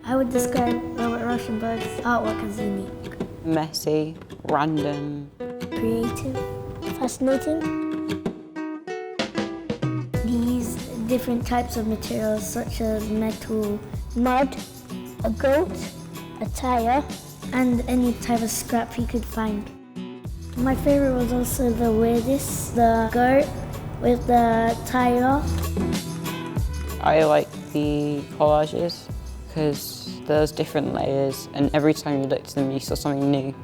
I would describe Robert Rauschenberg's artwork as unique. Messy, random. Creative. Fascinating. These different types of materials such as metal, mud, a goat, a tyre, and any type of scrap he could find. My favourite was also the weirdest, the goat with the tyre. I like the collages because there's different layers and every time you looked at them you saw something new.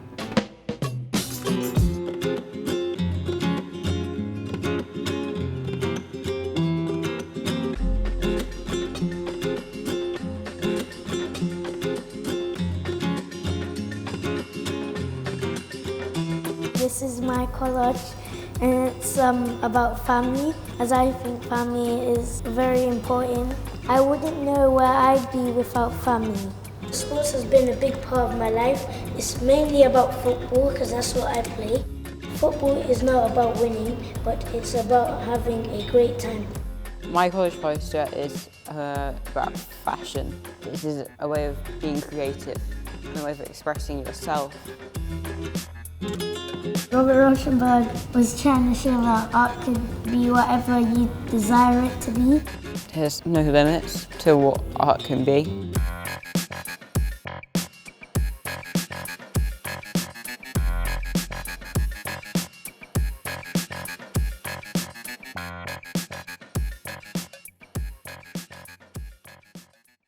This is my collage, and it's about family, as I think family is very important. I wouldn't know where I'd be without family. Sports has been a big part of my life. It's mainly about football, because that's what I play. Football is not about winning, but it's about having a great time. My college poster is about fashion. This is a way of being creative, a way of expressing yourself. Robert Rauschenberg was trying to show that art could be whatever you desire it to be. There's no limits to what art can be.